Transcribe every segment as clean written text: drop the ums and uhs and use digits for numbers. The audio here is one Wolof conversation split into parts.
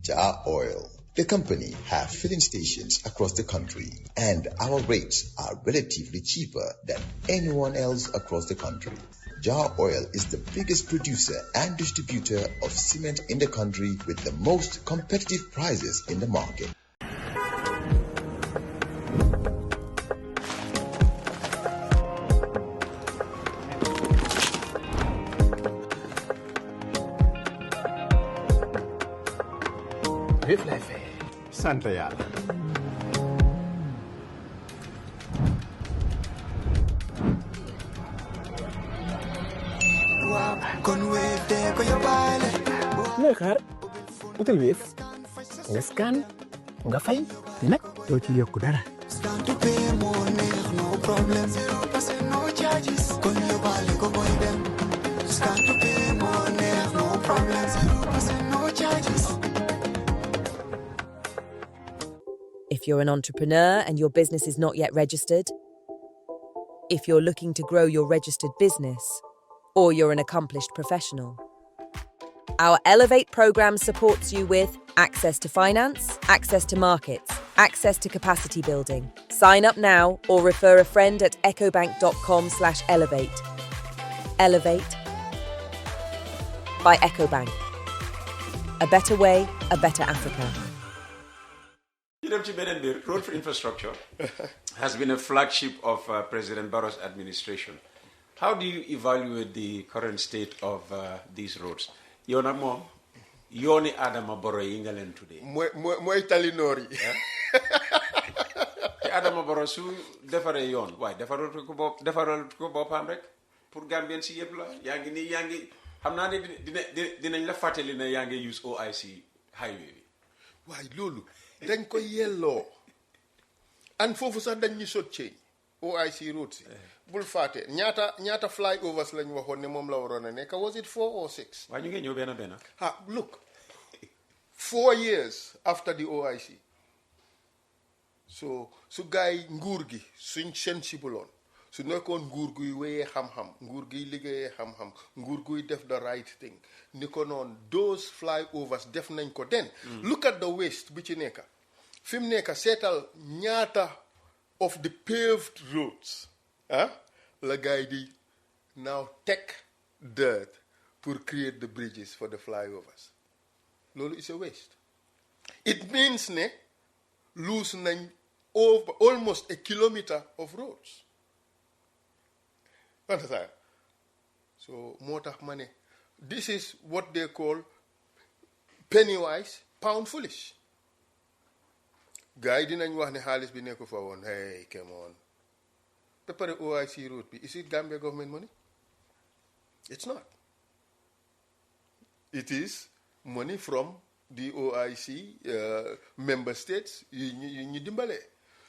Jar Oil. The company have filling stations across the country, and our rates are relatively cheaper than anyone else across the country. Jar Oil is the biggest producer and distributor of cement in the country with the most competitive prices in the market. Sant Yàlla. looy xaar utal Wave nga scan nga fay te nag doo ci yokku dara. If you're an entrepreneur and your business is not yet registered, if you're looking to grow your registered business, or you're an accomplished professional, our Elevate program supports you with access to finance, access to markets, access to capacity building. Sign up now or refer a friend at ecobank.com/elevate. Elevate by EcoBank. A better way, a better Africa. Road for infrastructure has been a flagship of President Barrow's administration. How do you evaluate the current state of these roads? Yona mom, yoni Adama Barrow England today. Moy tali nori. Adama Barrow su defare yon. Why? Defaral ko bopam rek pour Gambien si yeb la. Yangi xamna ne dinañ la fatali na yangi use OIC highway. Why lolu dañ ko yello. An fofu sax dañ ñu sotché OIC routes. Bul faté ñaata flyovers lañ waxon ne mom la warona nek. Was it 4 or 6? Why ñu ngi ñew bena? Look. 4 years after the OIC. So gaay nguur gi suñ sensible on. Su nekkoon nguur guy wéyee xam-xam, nguur guy liggéeyee xam-xam, nguur guy def the right thing. Ni ko noon those flyovers def nañ ko den. Look at the waste bi ci nekka. Fi mu nekka seetal ñaata of the paved roads. La guy di now take dirt pour create the bridges for the flyovers. Lolo is a waste. It means ne lose nañ over almost a kilometer of roads. Understand? So motax mané this is what they call penny wise pound foolish. Guy dinañ wax ne xaalis bi nekk fa woon hey come on. The OIC route, is it Gambia government money? It's not. It is money from the OIC member states. You dimbale.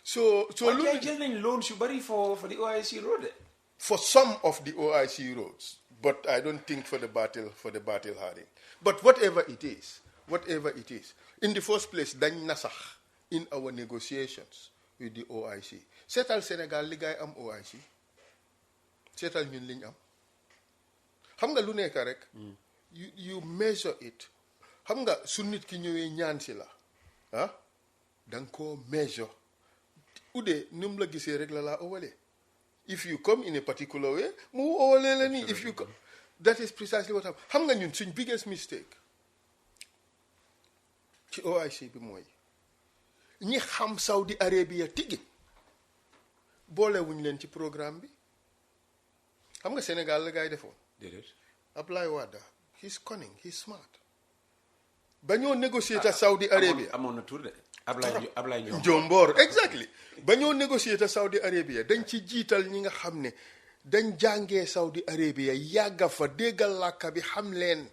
So look at loans you bury for the OIC road. For some of the OIC roads, but I don't think for the battle hardy. But whatever it is, in the first place, dañ nasax in our negotiations with the OIC. Seetal Sénégal li gaay am OIC. Seetal ñun liñ am. Xam nga lu nekk rek. You measure it. Xam nga su nit ki ñëwee ñaan si la. Dang ko measure. Ude num la gisee rek la owale. If you come in a particular way, mu owale la ni. If you come, that is precisely what happened. Xam nga ñun suñ biggest mistake ci OIC bi mooy ñi xam Saudi Arabia tigi boole wuñ leen ci programme bi xam nga Sénégal la gaay defoon déedéet Ablaye Wade he's cunning, he's smart ba ñoo négocier ta Saudi Arabia amoon na tur de Ablaye Njombor exactly ba ñoo négocier ta Saudi Arabia dañ ci jiital ñi nga xam ne dañ jàngee Saudi Arabia yàgga fa déggal làkka bi xam leen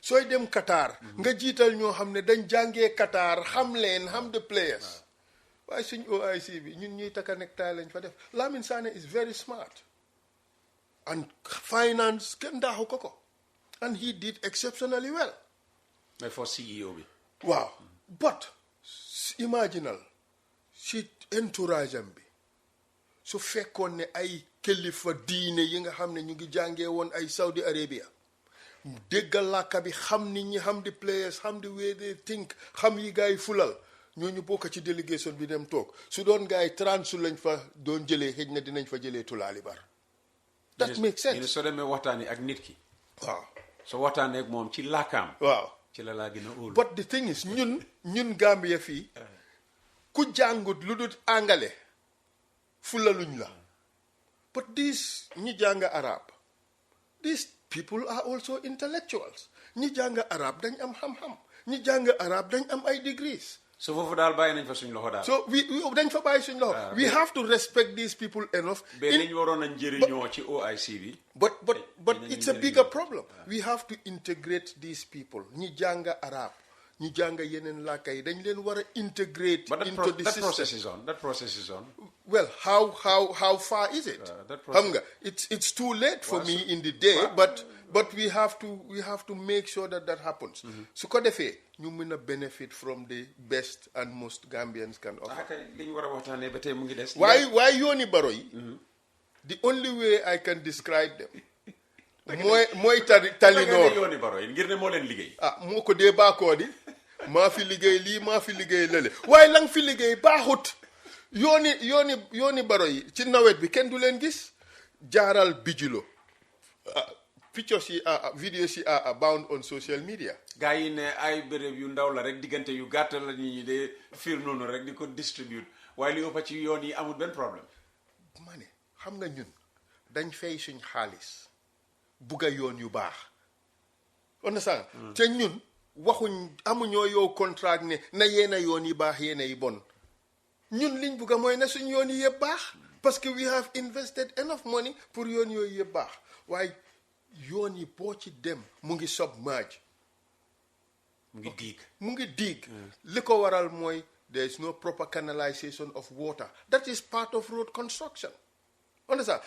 sooy dem Qatar nga jiital ñoo xam ne dañ jàngee Qatar xam leen xam the players waaye suñ OIC bi ñun ñuy taka nektaay lañ fa def Lamin Sané is very smart and finance kenn daaxu ko and he did exceptionally well mais for CEO bi waaw but imaginal si entourage am bi su fekkoon ne ay kilifa diine yi nga xam ne ñu ngi jàngee woon ay Saudi Arabia déggal làkka bi xam nit ñi xam di players xam di way they think xam yi gars yi fulal ñooñu bokk ci délégation bi dem toog su doon gars yi 30 su lañ fa doon jëlee xëj na dinañ fa jëlee tulaali bar that makes sense soo demee waxtaanee ak nit ki waaw soo waxtaanee ak moom ci làkkaam waaw ci la laa gën a óolu but the thing is ñun Gambia fii ku jàngut lu dul angale fulaluñ la but these ñi jàng arab these people are also intellectuals ñi jàng arab dañ am xam-xam ñi jàng arab dañ am ay degrees so foofu daal bàyyi nañ fa suñ loxo daal so we dañ fa bàyyi suñ loxo we have to respect these people enough ba liñ waroon a njëriñoo ci OIC bi but it's a bigger problem we have to integrate these people ñi jàng arab ñi jàng yeneen làkka yi dañ leen war a integrate into the system. That process is on. Well, how far is it? Xam nga it's too late for me in the day, but we have to make sure that happens. Su ko defee ñu mën a benefit from the best and most Gambians can offer. li ñu war a waxtaanee ba tey mu ngi des. waaye yooni baro yi. The only way I can describe them. mooy talinoor yooni baro yi ngir ne moo leen liggéey. moo ko dee baakoo di maa fi liggéey lii maa fi liggéey lële waaye lang fi liggéey baaxut yooni baro yi ci nawet bi kenn du leen gis jaaral bijilo pictures yi videos yi are abound on social media. gaa yi ne ay béréb yu ndaw la rek diggante yu gàtt la nit ñi de film noonu rek di ko distribute waaye li ëpp ci yoon yi amul benn problème. ma ne xam nga ñun dañ fay suñ xaalis bugga yoon yu baax on sa te ñun waxuñ amuñoo yow contrat ne na yeena yoon yi baax yeena yi bon ñun liñ bugga mooy na suñ yoon yi yëpp baax parce que we have invested enough money pour yoon yooyu yëpp baax waaye yoon yi boo ci dem mu ngi submerge mu ngi diig li ko waral mooy there is no proper canalization of water that is part of road construction understand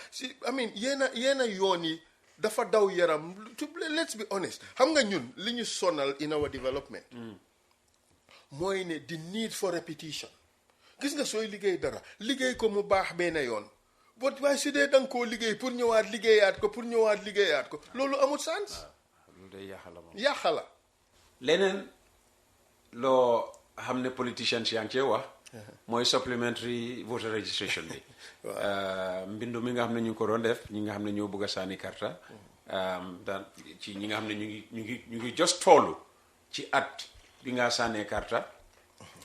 I mean yeena yoon yi dafa daw yaram let's be honest xam nga ñun li ñu sonal in our development mooy ne the need for repetition gis nga sooy liggéey dara liggéey ko mu baax benn yoon bot waaye su dee danga koo liggéey pour ñëwaat liggéeyaat ko loolu amul sens loolu day yàqala leneen loo xam ne politicians yaa ngi cee wax mooy supplementary voter registration bi mbindu mi nga xam ne ñu ngi ko doon def ñi nga xam ne ñoo bëgg a sànni karta daan ci ñi nga xam ne ñu ngi just toolu ci at bi nga sànnee karta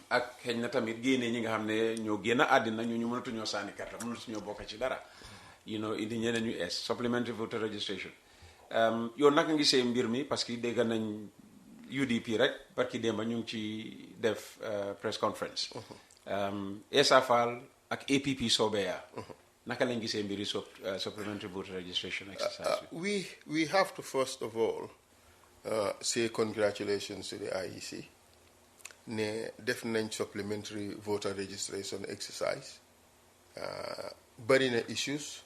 ak xëy na tamit génne ñi nga xam ne ñoo génn àddina ñu mënatuñoo sànni karta mënatuñoo bokk ci dara indi ñeneen ñu es supplementary voter registration yow naka ngi see mbir mi parce que dégg nañ UDP rek barki démba ñu ngi ci def press conference Essa Faal ak APP Sobeya naka lañ gisee mbiri supplementary voter registration exercise we have to first of all say congratulations to the IEC ne def nañ supplementary voter registration exercise bari na issues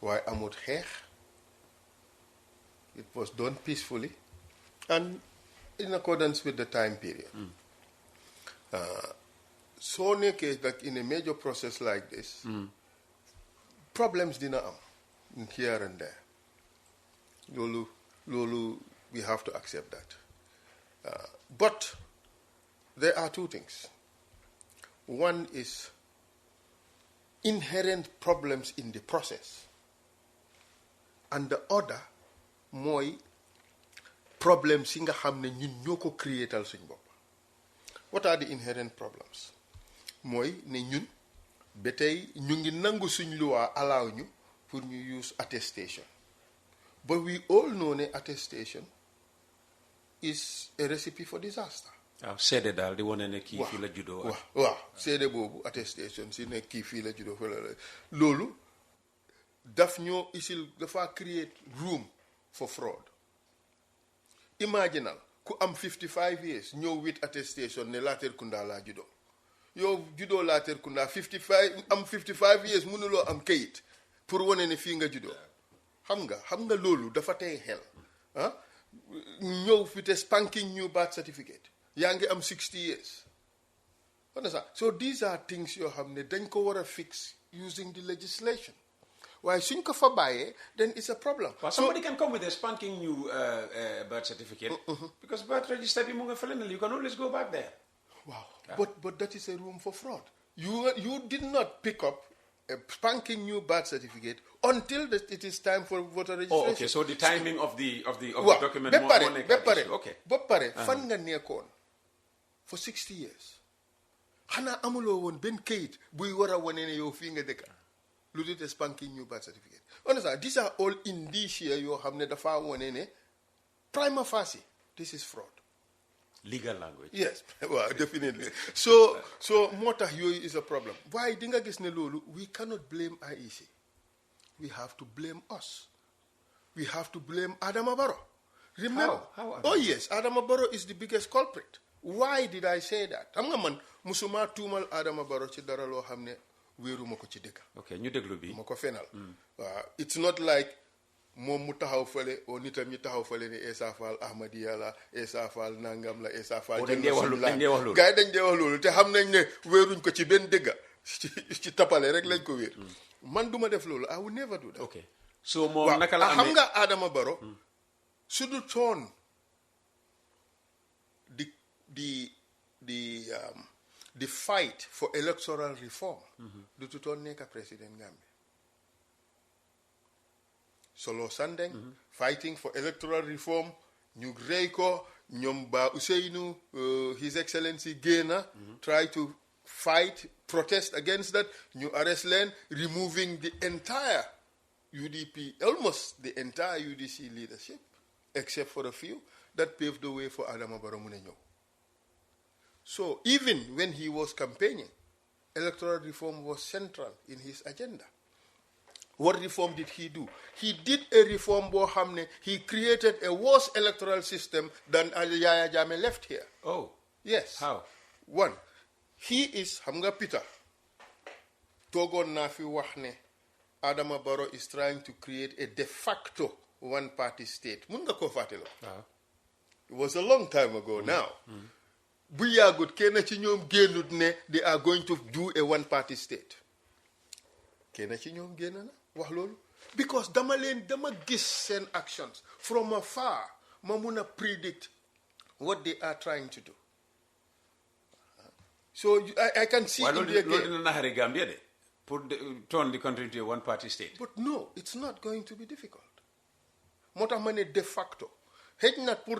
waaye amut xeex it was done peacefully and in accordance with the time period soo nekkee like in a major process like this problems dina am here and there loolu we have to accept that but there are two things. One is inherent problems in the process, and the other mooy problems yi nga xam ne ñun ñoo ko créétal suñ bopp. What are the inherent problems? mooy ne ñun ba tey ñu ngi nangu suñ loi allow ñu pour ñu use attestation, but we all know ne attestation is a recipe for disaster. waaw seede daal di wane ne kii fii la juddoo. waaw seede boobu attestation si ne kii fii la juddoo fa la loolu daf ñoo isil dafa create room for fraud. Imaginal ku am 55 years ñëw with attestation ne Latrikunda laa juddoo yow juddoo Latrikunda 55 years mënuloo am kayit pour wane ne fii nga juddoo xam nga loolu dafa tey xel ñëw with a spanking new birth certificate yaa ngi am 60 years. Understand? So these are things yoo xam ne dañ ko war a fix using the legislation waaye suñ ko fa bàyyee then it's a problem. Well, somebody can come with a spanking new birth certificate because birth register bi mu nga fële na you can always go back there. Wow. But that is a room for fraud. You did not pick up a spanking new birth certificate until it is time for voter registration. Oh, okay. So the timing of the document okay. Ba pare fan nga nekkoon for 60 years. Xanaa amuloo woon benn kayit buy war a wane ne yow fii nga dëkk lu dul spanking new birth certificate. Understand? These are all indicia yoo xam ne dafa wane ne prima facie this is fraud. Legal language. Yes, well, definitely. So moo tax yooyu is a problem. Waaye di nga gis ne loolu we cannot blame IEC. We have to blame us. We have to blame Adama Barrow. Remember? How Oh yes, Adama Barrow is the biggest culprit. Why did I say that? Xam nga man musuma tuumal Adama Barrow ci dara loo xam ne wéeruma ko ci dëkk. Okay, ñu déglu bi. Ma ko fenal. It's not like moom mu taxaw fële o nitam ñi taxaw fële ne Essa Faal Ahmadiyya la Essa Faal nangam la Essa Faal dañ dee wax loolu gars yi dañ dee wax loolu te xam nañ ne wéeruñ ko ci benn dëgga ci tapale rek lañ ko wéer man duma def loolu I will never do that. Okay, so moom naka la amee xam nga Adama Barrow su du toon the fight for electoral reform du toon nekk président Gambia. Solo Sandeng fighting for electoral reform ñu rey ko ñoom Ba Ouseynou His Excellency génna try to fight protest against that ñu arrest leen removing the entire UDP almost the entire UDC leadership except for a few that paved the way for Adama Barrow mu ne ñëw. So even when he was campaigning electoral reform was central in his agenda. What reform did he do? He did a reform boo xam ne he created a worse electoral system than Yaya Jammeh left here. Oh. Yes. How? One, he is xam nga Peter toogoon naa fi wax ne Adama Barrow is trying to create a de facto one-party state. Mun nga koo fàttali la. It was a long time ago now. Bu yàggut kenn ci ñoom génnut ne they are going to do a one-party state. Kenn ci ñoom génn na wax loolu because dama gis seen actions from afar ma mun a predict what they are trying to do. So I can see in the loolu dina naxari Gambia de pour turn the country into a one-party state. But no, it's not going to be difficult. Moo tax ma ne de facto xëj na pour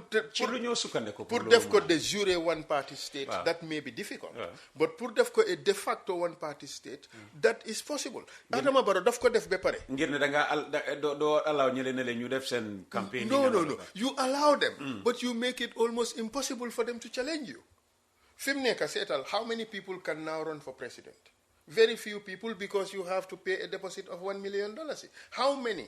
def ko de jure one party state that may be difficult but pour def ko a de facto one party state that is possible. Adama Barrow daf ko def ba pare ngir ne doo allow ñële ne ñu def seen campaign. No, you allow them but you make it almost impossible for them to challenge you. Fi mu nekk seetal how many people can now run for president? Very few people because you have to pay a deposit of $1 million. How many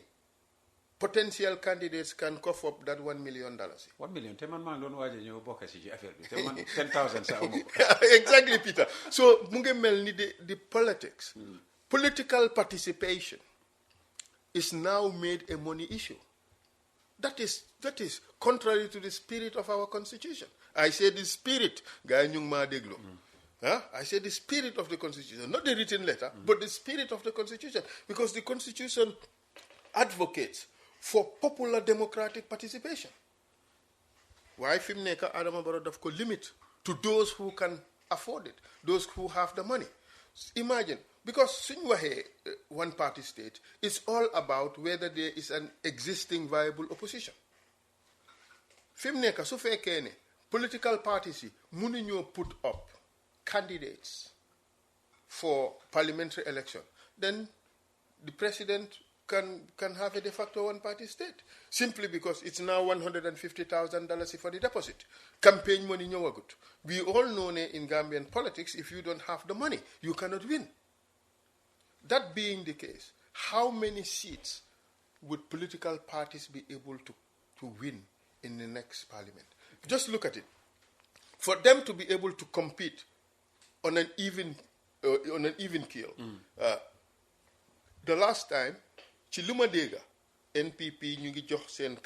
potential candidates can cough up that $1 million? 1 million. Te man maa ngi doon waaj a ñëw bokk si ci affaire bi. Te man 10,000 sa amu ko. Exactly, Peter. So mu ngi mel ni the politics. Political participation is now made a money issue. That is contrary to the spirit of our constitution. I say the spirit. Gay ñu ma déglu. I say the spirit of the constitution, not the written letter, but the spirit of the constitution, because the constitution advocates for popular democratic participation. Why fi mu nekk Adama Barrow daf ko limit to those who can afford it, those who have the money. Imagine, because suñ waxee one party state, it's all about whether there is an existing viable opposition. Fi mu nekk su fekkee ne political parties yi mënuñoo put up candidates for parliamentary election, then the president can have a de facto one-party state simply because it's now $150,000 for the deposit. Campaign money ñëwagut. We all know in Gambian politics, if you don't have the money, you cannot win. That being the case, how many seats would political parties be able to win in the next parliament? Just look at it. For them to be able to compete on an even keel, the last time ci lu ma dégga NPP ñu ngi jox seen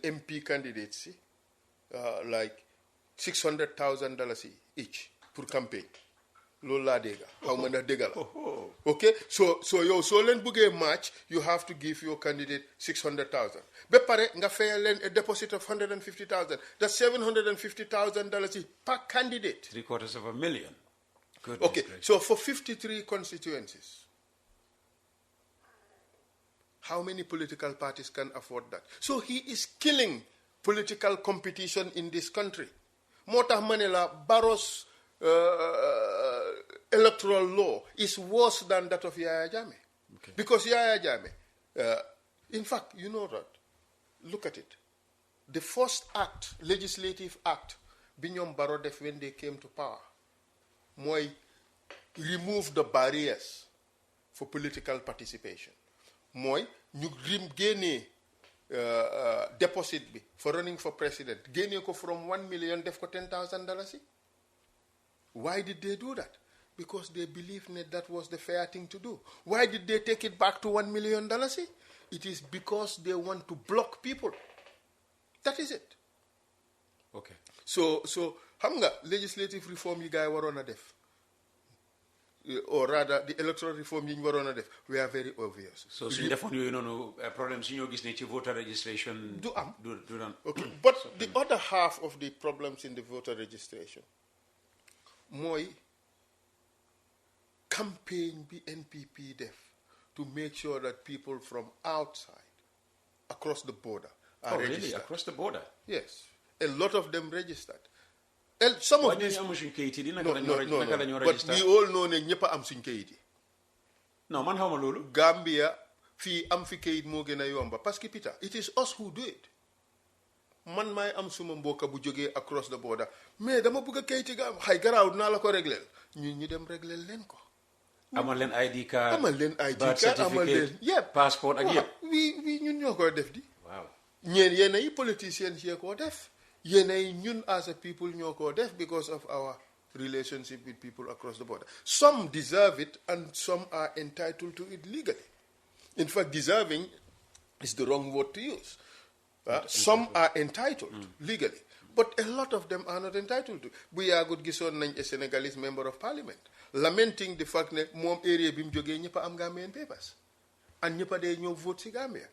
MP candidates like $600,000 each pour campaign. loolu laa dégga xaw ma ndax dégga la okay so yow soo leen bëggee match you have to give your candidate 600,000 ba pare nga fayal leen a deposit of 150,000 that's $750,000 per candidate. $750,000. Goodness Okay, gracious. so for 53 constituencies, how many political parties can afford that? So he is killing political competition in this country. Moo tax ma ne la Barrow's electoral law is worse than that of Yaya Jammeh. Okay. Because Yaya Jammeh, in fact, you know that, look at it. The first act, legislative act, bi ñoom Barrow def when they came to power, mooy remove the barriers for political participation. Mooy ñu génnee deposit bi for running for president génnee ko from 1 million def ko $10,000. Why did they do that? Because they believed that was the fair thing to do. Why did they take it back to $1 million? It is because they want to block people. That is it. Okay. So xam nga legislative reform yi gars yi waroon a def, or rather the electoral reform yi ñu waroon a def, we are very obvious. So suñu defoon yooyu noonu problème su ñoo gis ne ci voter registration du am. du am. Okay, but the other half of the problems in the voter registration mooy campaign bi NPP def to make sure that people from outside across the border are registered. Really? Across the border? Yes, a lot of them registered. Some of these amu suñ kayit yi no, naka la ñoo but register. we all know ne ñëpp a am suñ kayit yi. Non man xawma loolu. Gambia fii am fi kayit moo gën a yomba parce que Peter, it is us who do it. Man maay am suma mbokka bu jógee across the border mais dama bëgg a kayiti ga xay garaaw dinaa la ko régleel ñu dem régleel leen ko. amal leen ID card. amal leen ID birth card amal leen certificate, yëpp passeport ak yëpp. wii ñun ñoo koy def di. Waaw. Yéen ay politiciens yee koo def. Yéen ay ñun as a people ñoo koo def because of our relationship with people across the border. Some deserve it and some are entitled to it legally. In fact, deserving is the wrong word to use. Some are entitled legally, but a lot of them are not entitled to. Bu yaagut gisoon nañ a Senegalese member of parliament lamenting the fact ne moom area bi mu jógee ñëpp a am Gambian papers and ñëpp a dee ñëw vote si Gambia.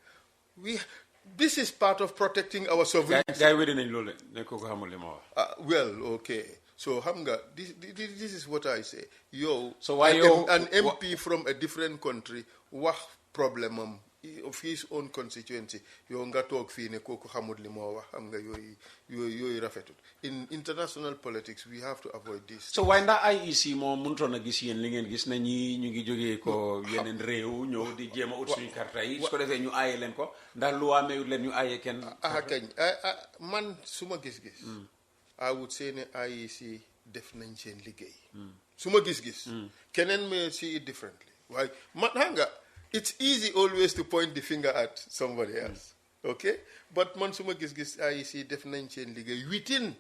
This is part of protecting our sovereignty. Gaay weddi nañ loolu ne ko xamul li ma wax. Well, okay. So xam nga this is what I say. So why an MP from a different country wax problem am of his own constituency yow nga toog fii ne kooku xamul li moo wax xam nga yooyu rafetul. In international politics we have to avoid this. So waaye ndax IEC moom mënutoon a gis yéen li ngeen gis na ñi ñu ngi jógee ko yeneen réew ñëw di jéem a ut suñu karta yi su ko defee ñu aaye leen ko ndax lu waa mayut leen ñu aaye kenn. Kañ man suma gis-gis. I would say ne IEC def nañ seen liggéey. Suma gis-gis. Keneen may see it differently. Waaye man xam nga it's easy always to point the finger at somebody else. Okay? But man suma gis-gis IEC def nañ seen liggéey within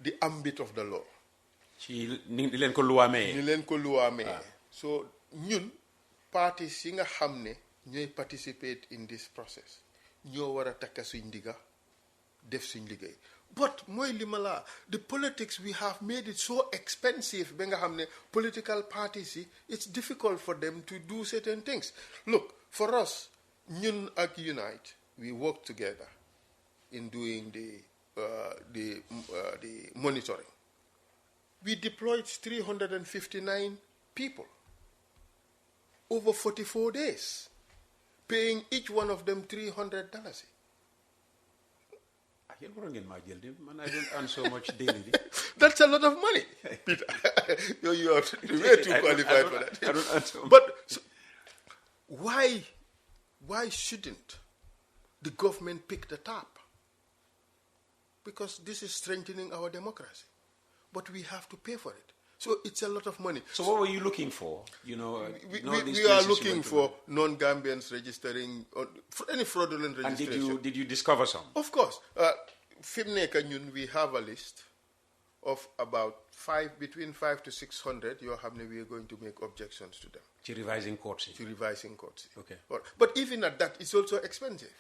the ambit of the law. ci ni leen ko luwaa mayee. ni leen ko luwaa mayee. So ñun parties yi nga xam ne ñooy participate in this process ñoo war a takka suñ digga def suñ liggéey. But mooy li ma la the politics we have made it so expensive ba nga xam ne political parties yi it's difficult for them to do certain things. Look, for us ñun ak Unite we work together in doing the monitoring. We deployed 359 people over 44 days, paying each one of them $300. I don't earn so much daily. That's a lot of money, Peter. You are way too qualified for that. I don't earn so much. But so, why shouldn't the government pick the tab? Because this is strengthening our democracy. But we have to pay for it. So it's a lot of money. So what were you looking for? You know, we are looking for non-Gambians registering, or any fraudulent registration. And did you discover some? Of course. We have a list of about between 500 to 600. We are going to make objections to them. To revising courts. Okay. But even at that, it's also expensive.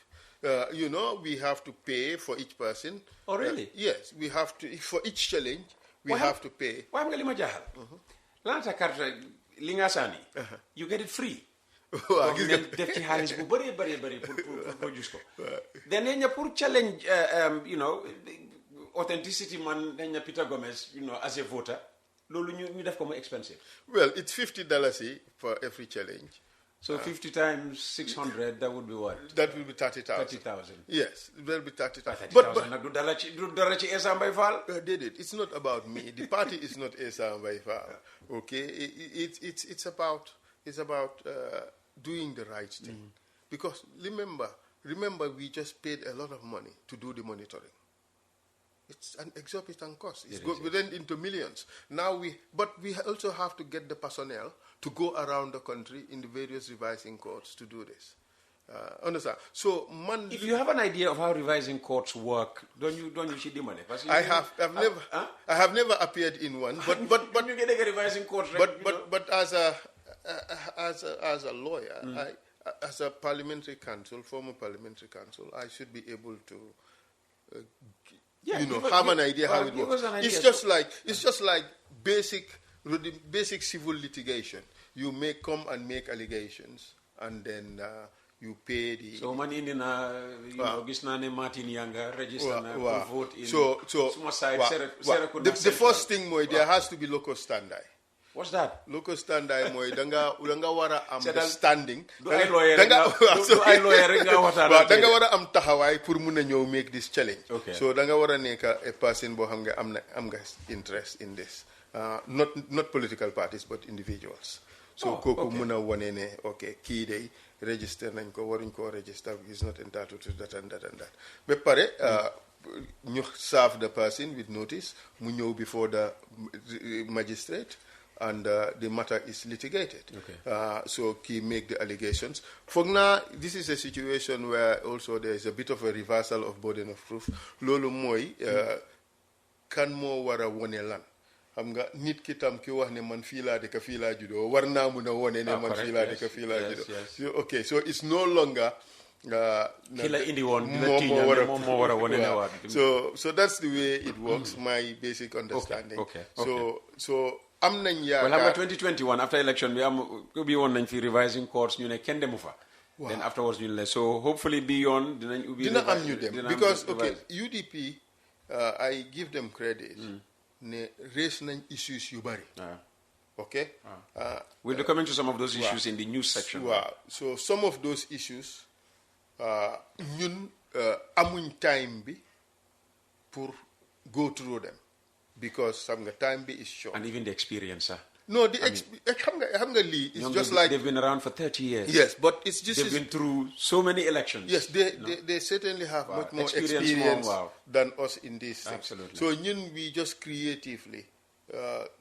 We have to pay for each person. Oh, really? Yes, we have to. For each challenge, we have to pay. Why am I Lanta carte li nga sànni. You get it free. waaw gis nga def ci xaalis bu bëri pour gis ko. then dañ pour challenge authenticity man dañ Peter Gomez as a voter loolu ñu def ko mu expensive. Well, it's $50 for every challenge. So 50 times 600, that would be what? That will be 30,000. 30,000. But it will be 30,000. 30,000. Do dara ci Essa and Faal? Did it? It's not about me. The party is not Essa and Faal. Okay, it's about doing the right thing. Because remember, we just paid a lot of money to do the monitoring. It's an exorbitant cost. It's within into millions. Now we also have to get the personnel to go around the country in the various revising courts to do this. Understand? So, if you have an idea of how revising courts work, don't you see the money? I have never appeared in one, but you get a revising court, but as a lawyer, as a parliamentary counsel, former parliamentary counsel, I should be able to. Have an idea how it works. It's just like basic civil litigation. You come and make allegations, and then you pay the. So man in gisnane Martin Yanga register na vote in. So the first thing there has to be local standi. What's that? Local standi moy danga wara understanding. Danga wara am taxaway pour mëna ñew make this challenge. Okay. So danga wara nekk a person bo xam nga am nga interest in this. Not political parties but individuals. So koku mëna woné né okay ki day register nañ ko waruñ ko register is not entitled to that and that and that. Be pare ñu serve the person with notice mu ñew before the magistrate. And the matter is litigated. Okay. So he make the allegations. For now, this is a situation where also there is a bit of a reversal of burden of proof. Lolo moy kan mo wara wone lan. Xam nga nit ki tam ki wax ne man fi la de ka fi la judo war na mu na wone ne man fi la de ka fi la judo. So, okay, so it's no longer so that's the way it works. My basic understanding. Okay. So am nañ yaakaar. Well, xam nga 2021 after election we be woon nañ fi revising courts ñu ne kenn demu fa. Then afterwards ñu ne so hopefully beyond dinañ ubbi. Dina am ñu dem because UDP I give them credit. Ne raise nañ issues yu bari. Okay. We'll be coming to some of those issues in the news section. Wow. So some of those issues ñun amuñ time bi pour go through them. Because some time is short. And even the experience, No, it's just like they've been around for 30 years. Yes, but it's just they've been through so many elections. Yes, they certainly have much more experience than us in this. Absolutely. So we just creatively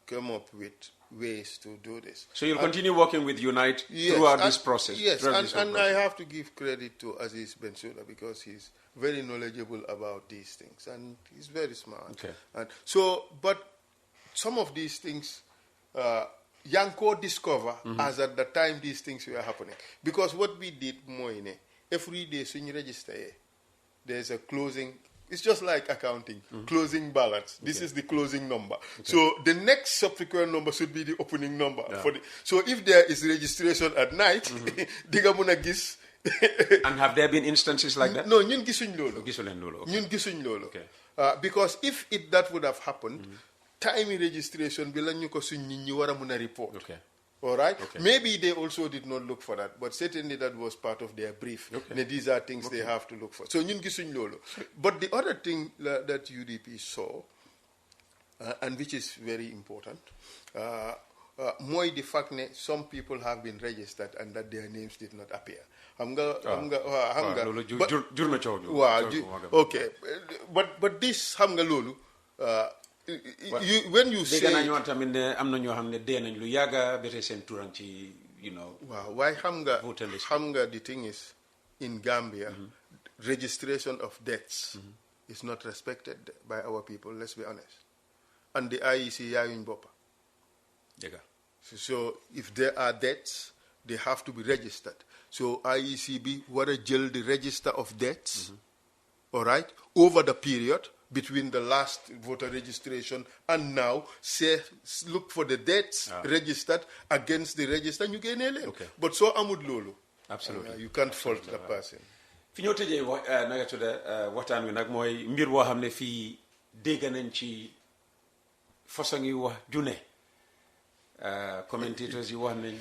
come up with ways to do this. So you'll continue working with Unite throughout this process. Yes, and I have to give credit to Aziz Bensouda because he's very knowledgeable about these things and he's very smart. Okay. And so, but some of these things, Yanko discover as at the time these things were happening. Because what we did, every day, when you register, there's a closing. It's just like accounting, closing balance. This is the closing number. Okay. So the next subsequent number should be the opening number. Yeah. So if there is registration at night, diga muna gis. And have there been instances like that? No, ñun gisuñ lolo. Ñun gisuñ lolo. Because if that would have happened, time registration bi lañ ñu ko suñ nit ñi wara mëna report. Okay. All right? Okay. Maybe they also did not look for that, but certainly that was part of their brief. Okay. These are things they have to look for. So ñun gisuñ lolo. But the other thing that UDP saw, and which is very important, more the fact that some people have been registered and that their names did not appear. Okay, but this hamga lolu when you say why hamga the thing is in Gambia registration of deaths is not respected by our people, let's be honest, and the IEC yayuñ boppa. So if there are deaths, they have to be registered. So IECB wara jël the register of deaths, all right, over the period, between the last voter registration and now, say, look for the dates registered against the register, you gain a Okay. But so amud lolo. Absolutely. You can't fault the person. fi ñoo tëjee nanga tudda waxtaan wi nag mooy mbir woo xam ne fii dégg nañ ci façon yi wax june commentators yi wax nañ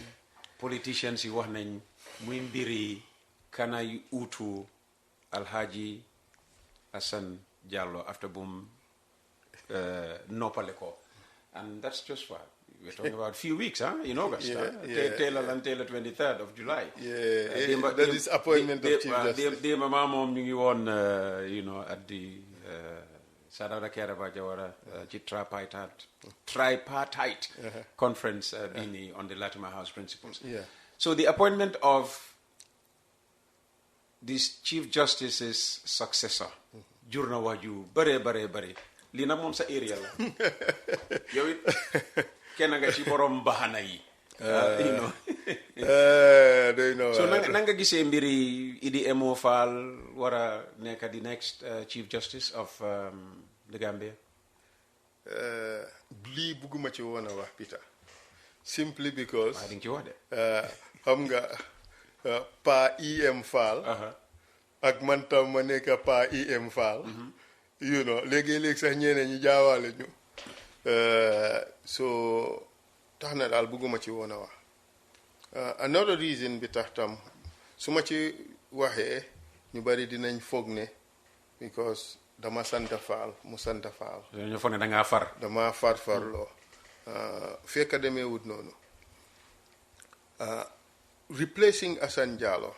politicians yi wax nañ muy mbiri kanay uutu Alhaji Hassan Jallow after boom noppale ko, and that's just what we're talking about. A few weeks, in August. Taylor 23rd of July. That is appointment of Chief Justice. The mom you on, at the Sadara Keraba Jawara tripartite conference on the Latimer House principles. So the appointment of this Chief Justice's successor, Jurna Waju, bare. Lina mom sa area la. Yow it kenn nga ci borom bahana yi. They know. So nanga gisee mbiri Idi Emo Faal wara nekk the next Chief Justice of the Gambia? Lii bugguma ci woon a wax Peter. Simply because I think you are xam nga Pa EM Faal ak man tam ma nekk Pa EM Faal. Léegi sax ñeneen ñi jaawaale ñu so tax na daal bëgguma ci woon a wax another reason bi tax tam su ma ci waxee ñu bari dinañ foog ne because dama sant Faal mu sant Faal ñu foog ne da ngaa far dama farloo fekk demee wut noonu replacing Hassan Jallow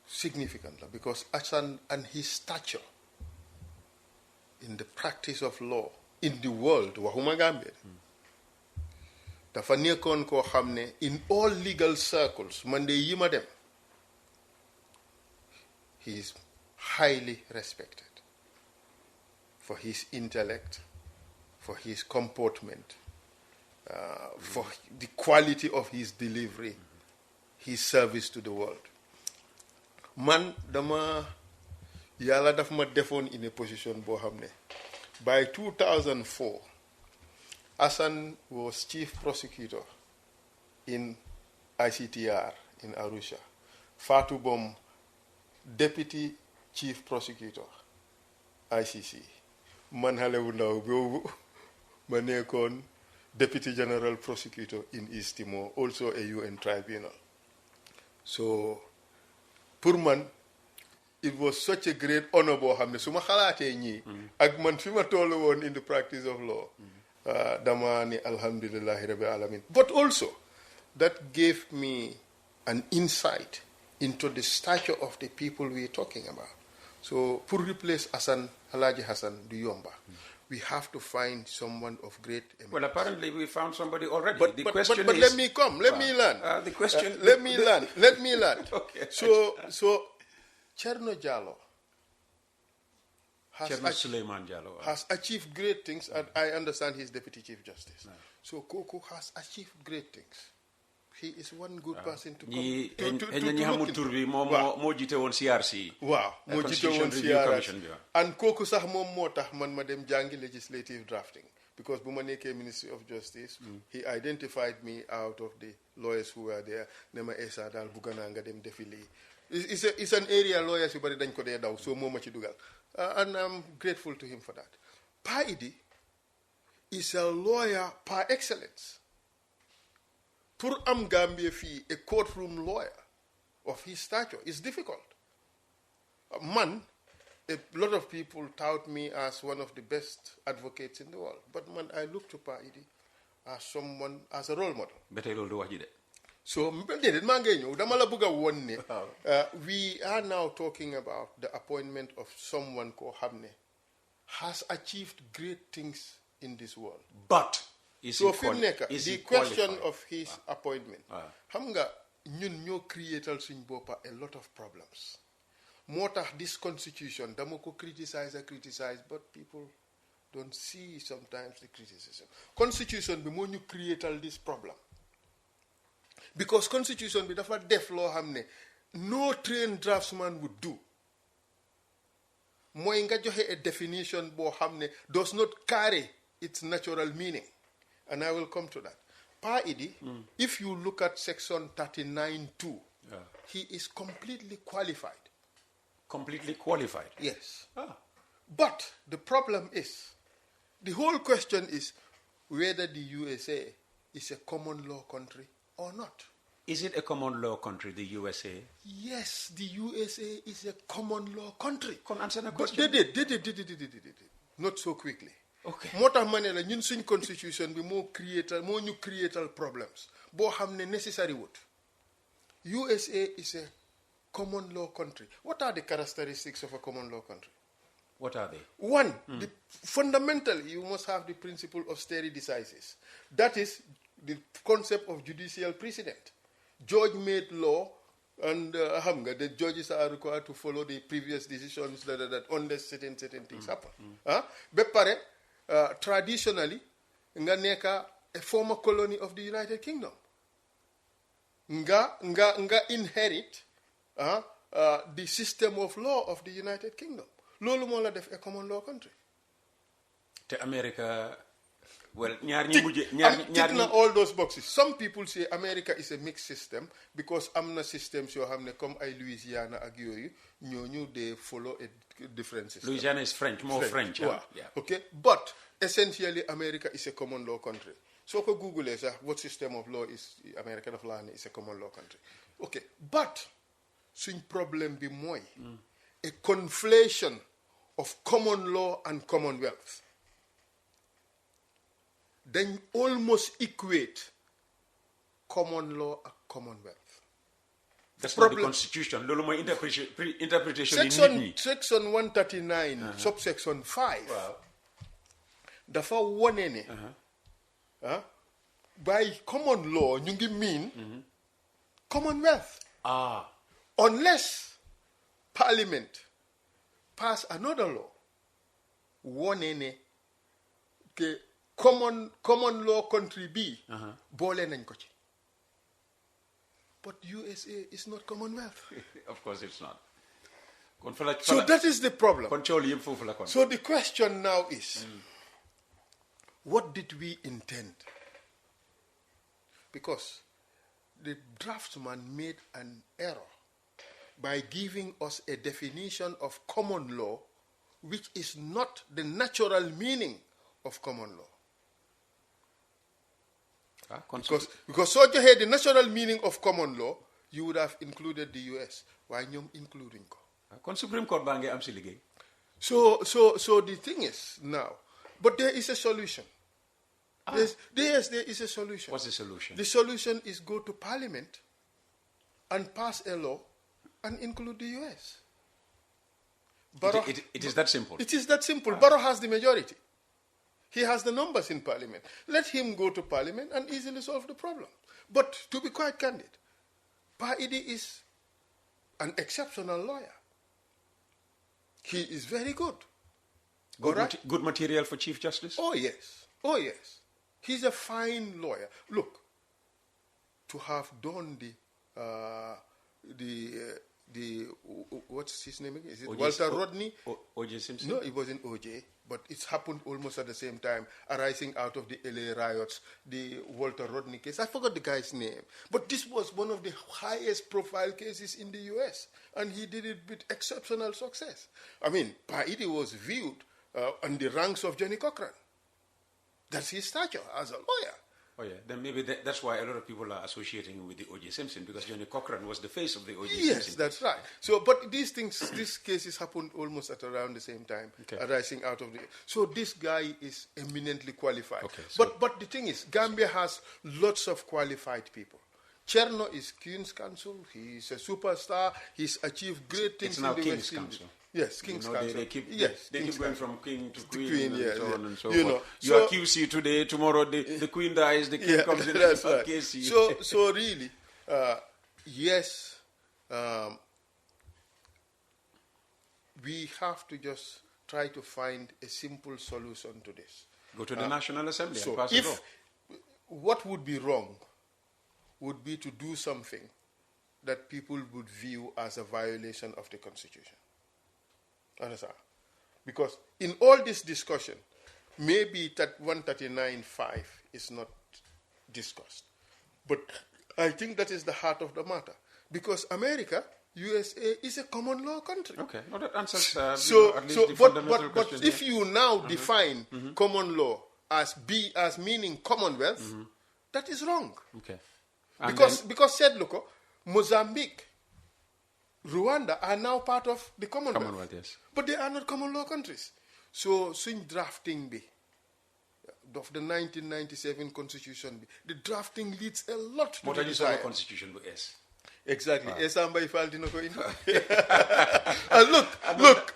significant because Hassan and his stature in the practice of law in the world waxuma Gambia dafa nekkoon koo xam ne in all legal circles man de yi ma dem he is highly respected for his intellect, for his comportment, for the quality of his delivery, his service to the world. Man dama yàlla daf ma defoon in a position boo xam ne by 2004 Hassan was chief prosecutor in ICTR in Arusha. Fatou Bom deputy chief prosecutor ICC. Man xale bu ndaw boobu ma nekkoon deputy general prosecutor in East Timor, also a UN tribunal. So pour man it was such a great honor boo xam ne su ma xalaatee ñii ak man fi ma toll woon in the practice of law dama ni alhamdulillahi rabbil alamin. But also that gave me an insight into the stature of the people we're talking about. So pour replace Hassan, Alhaji Hassan du yomba, we have to find someone of great eminence. Well, apparently we found somebody already. But let me come. Let me learn. The question. Let me learn. Let me learn. Okay. So, Cherno Jallow has achieved great things, and I understand he's Deputy Chief Justice. No. So Koko has achieved great things. He is one good person to come to look into. Moo jiite woon CRC. Waaw, moo jiite woon CRC. And Koko sax moom moo tax man ma dem jàngi legislative drafting. Because bu ma nekkee Ministry of Justice, he identified me out of the lawyers who were there. Ne ma Essa daal bugga naa nga dem defi lii. It's an area lawyers yu bari dañ ko dee daw, so moo ma ci dugal. And I'm grateful to him for that. Pa Idi is a lawyer par excellence. Pour am Gambia fii, a courtroom lawyer of his stature is difficult. Man, a lot of people tout me as one of the best advocates in the world. But man, I look to Pa Idi as someone, as a role model. So, we are now talking about the appointment of someone called Hamne, has achieved great things in this world. But so the question of his appointment, Hamga ñun ñoo creatal suñ boppa a lot of problems. Moo tax this constitution dama ko criticize, but people don't see sometimes the criticism. Constitution bi moo ñu creatal this problem. Because constitution bi dafa def loo xam ne no trained draftsman would do mooy nga joxe a definition boo xam ne does not carry its natural meaning, and I will come to that. Pa Idi, if you look at section 39(2), he is completely qualified. Completely qualified? Yes. But the problem is, the whole question is whether the USA is a common law country or not. Is it a common law country, the USA? Yes, the USA is a common law country. Can answer the But question? they did. Not so quickly. Okay. moo tax ma ne la ñun suñ constitution bi moo ñu creatal problems boo xam ne necessary wut. USA is a common law country. What are the characteristics of a common law country? What are they? One, fundamentally, you must have the principle of stare decisis. That is the concept of judicial precedent. Judge made law, and the judges are required to follow the previous decisions that unless certain things happen. But traditionally, nga neka a former colony of the United Kingdom. Nga inherit the system of law of the United Kingdom. Lolu mo la def a common law country. To America, well, tick na all those boxes. Some people say America is a mixed system because amna systems yo xamne comme ay Louisiana ak yoyu ñoñu they follow a different system. Louisiana is French, more French. Yeah. Okay, but essentially America is a common law country. So ko Google what system of law is America of law is a common law country. Okay, but suñ problem bi moy a conflation of common law and commonwealth. Then almost equate common law and commonwealth. That's not the constitution. Lolo my interpretation Section 139, subsection 5. Wow. Dafa wone ne by common law ñu ngi mean commonwealth. Unless parliament pass another law wone ne ke common law country B boole nañ ko ci. But USA is not commonwealth. Of course it's not. So that is the problem. Control. So the question now is, what did we intend? Because the draftsman made an error by giving us a definition of common law which is not the natural meaning of common law. Because so you had the natural meaning of common law, you would have included the US. Why ñoom including ko? Supreme Court bange am si liggéey. So the thing is now, but there is a solution. There is a solution. What's the solution? The solution is go to Parliament and pass a law and include the US. It is that simple. It is that simple. Barrow has the majority. He has the numbers in Parliament. Let him go to Parliament and easily solve the problem. But to be quite candid, Pa Idi is an exceptional lawyer. He is very good. Good material for Chief Justice? Oh, yes. He's a fine lawyer. Look, to have done the what's his name again? Is it Walter Rodney? O.J. Simpson? No, it wasn't O.J., but it's happened almost at the same time, arising out of the LA riots, the Walter Rodney case. I forgot the guy's name. But this was one of the highest profile cases in the US, and he did it with exceptional success. I mean, Pa Idi was viewed on the ranks of Johnny Cochran. That's his stature as a lawyer. Oh yeah, then maybe that's why a lot of people are associating him with the O.J. Simpson, because Johnny Cochran was the face of the O.J. Simpson. Yes, that's right. So, but these cases happened almost at around the same time, arising out of the. So this guy is eminently qualified. Okay, so but the thing is, Gambia has lots of qualified people. Cherno is Queen's Counsel. He's a superstar. He's achieved great things. It's now in the King's West Indies. Counsel. Yes, King's Counsel. They keep King's going Counsel. from king to queen, and so on and so you forth. know, You are QC today, tomorrow the queen dies, the king comes in. That's right. KC. So really, yes, we have to just try to find a simple solution to this. Go to the National Assembly and So pass a law. what would be wrong would be to do something that people would view as a violation of the Constitution. Understand? Because in all this discussion, maybe that 139.5 is not discussed. But I think that is the heart of the matter. Because America, USA, is a common law country. Okay, well, that answers but if you now define common law as meaning Commonwealth, that is wrong. Okay. Because said, look, Mozambique, Rwanda are now part of the Commonwealth. Yes. But they are not common law countries. So, swing drafting of the 1997 Constitution, the drafting leads a lot to the desire. Constitution S. Exactly. Essa by Faal dino ko in. Look.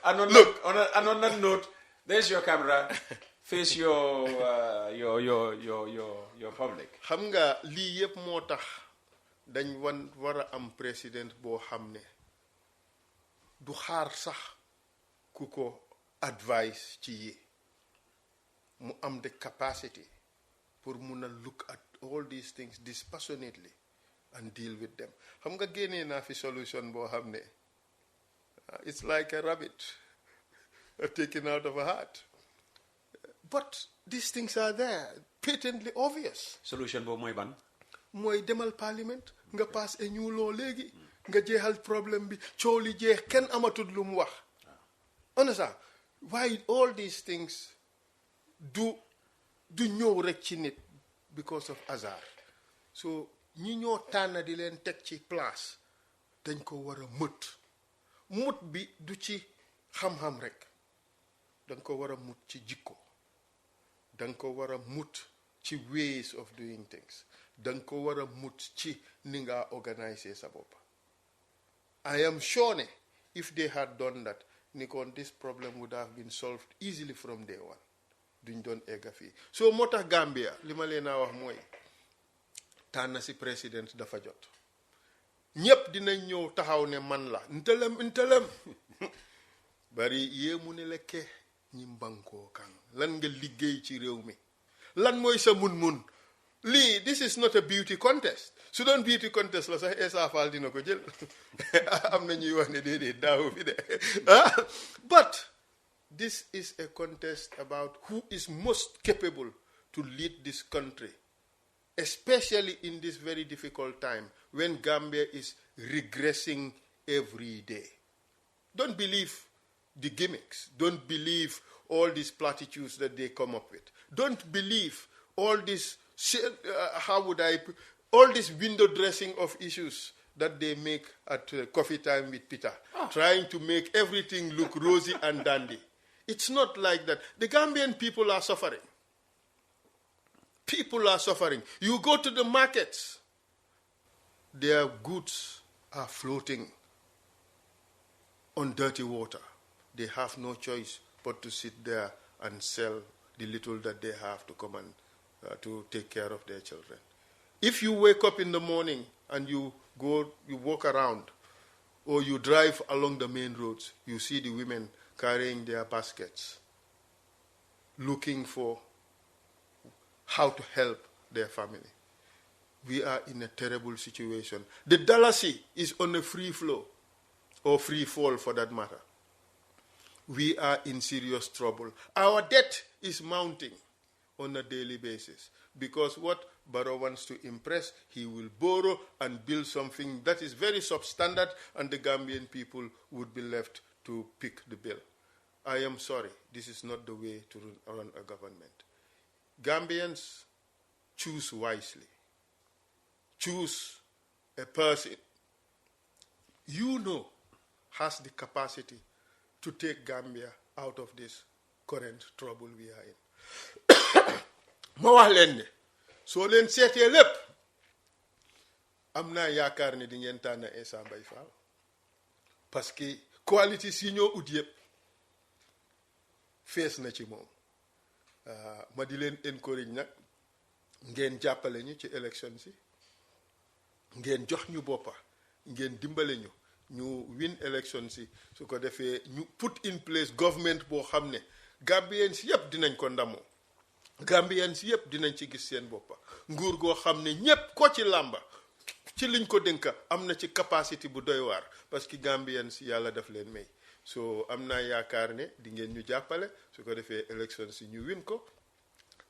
On that note, there's your camera. Face your public. Xam nga lii yëpp moo tax dañ war a am président boo xam ne du xaar sax ku ko advice ci yi mu am the capacity pour mun a look at all these things dispassionately and deal with them. Xam nga génnee naa fi solution boo xam ne it's like a rabbit taken out of a hat. But these things are there, patently obvious. Solution boobu mooy ban? Mooy demal parliament nga pass a new law léegi nga jeexal problème bi coow li jeex kenn amatul lu mu wax. Understand? Why all these things du ñëw rek ci nit because of hasard. So ñi ñoo tànn di leen teg ci place dañ ko war a mut bi du ci xam-xam rek dañ ko war a mut ci jikko dañ ko war a mut ci ways of doing things dañ ko war a mut ci ni nga organiser sa bopp. I am sure ne if they had done that ni kon this problem would have been solved easily from day one. Duñ doon egga fii so moo tax Gambia li ma leen a wax mooy tànn si président dafa jot ñépp dinañ ñëw taxaw ne man la ntelem bari yéemu ne lekke ñi mbankoo kan lan nga liggéey ci réew mi lan mooy sa mun lii this is not a beauty contest su doon beauty contest la sax Essa Faal dina ko jël am na ñuy wax ne déedéet daaw fi de but this is a contest about who is most capable to lead this country, especially in this very difficult time when Gambia is regressing every day. Don't believe the gimmicks. Don't believe all these platitudes that they come up with. Don't believe all this, all this window dressing of issues that they make at coffee time with Peter, trying to make everything look rosy and dandy. It's not like that. The Gambian people are suffering. People are suffering. You go to the markets, their goods are floating on dirty water. They have no choice but to sit there and sell the little that they have to come and to take care of their children. If you wake up in the morning and you walk around, or you drive along the main roads, you see the women carrying their baskets, looking for how to help their family. We are in a terrible situation. The Dalasi is on a free flow, or free fall for that matter. We are in serious trouble. Our debt is mounting on a daily basis because what Barrow wants to impress, he will borrow and build something that is very substandard, and the Gambian people would be left to pick the bill. I am sorry, this is not the way to run a government. Gambians, choose wisely. Choose a person you know has the capacity to take Gambia out of this current trouble we are in. Ma wax leen ne soo leen seetee lépp am naa yaakaar ne di ngeen tànn Essa Mbye Faal parce que qualité si ñoo ut yëpp fees na ci moom ma di leen encourage nag ngeen jàppale ñu ci élection si ngeen jox ñu boppa ngeen dimbale ñu win élection si su ko defee ñu put in place government boo xam ne Gambians yëpp dinañ ko ndamoo Gambians yëpp dinañ ci gis seen boppa nguur goo xam ne ñépp ko ci làmba ci liñ ko dénka am na ci capacité bu doy waar parce que Gambian si yàlla daf leen may so am naa yaakaar ne di ngeen ñu jàppale su ko defee élection si ñu win ko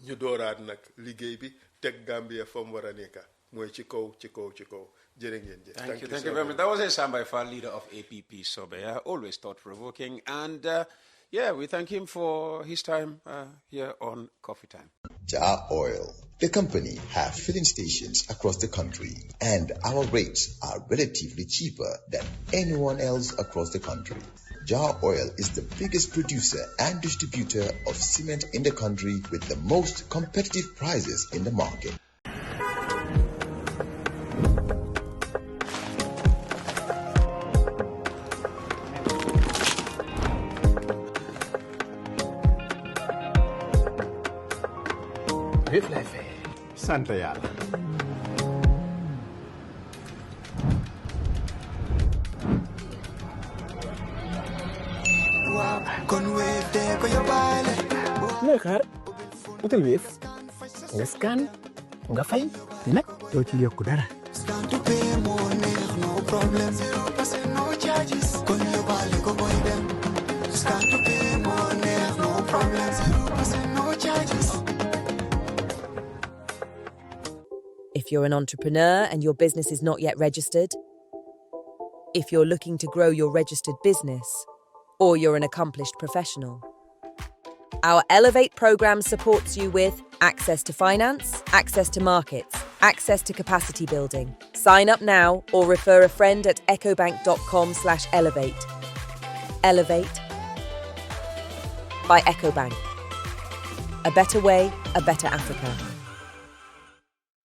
ñu dooraat nag liggéey bi teg Gambia fa mu war a nekka mooy ci kaw jërë ngeen jëf. Thank you very much. That was Essa Faal, leader of APP Sobe. Always thought-provoking, and we thank him for his time here on Coffee Time. Daww Oil, the company, have filling stations across the country, and our rates are relatively cheaper than anyone else across the country. Daww Oil is the biggest producer and distributor of cement in the country with the most competitive prices in the market. sant yàlla. looy xaar utal Wave nga scan nga fay te nag doo ci yokku dara. If you're an entrepreneur and your business is not yet registered, if you're looking to grow your registered business, or you're an accomplished professional, our Elevate program supports you with access to finance, access to markets, access to capacity building. Sign up now or refer a friend at ecobank.com/elevate. Elevate by EcoBank. A better way, a better Africa.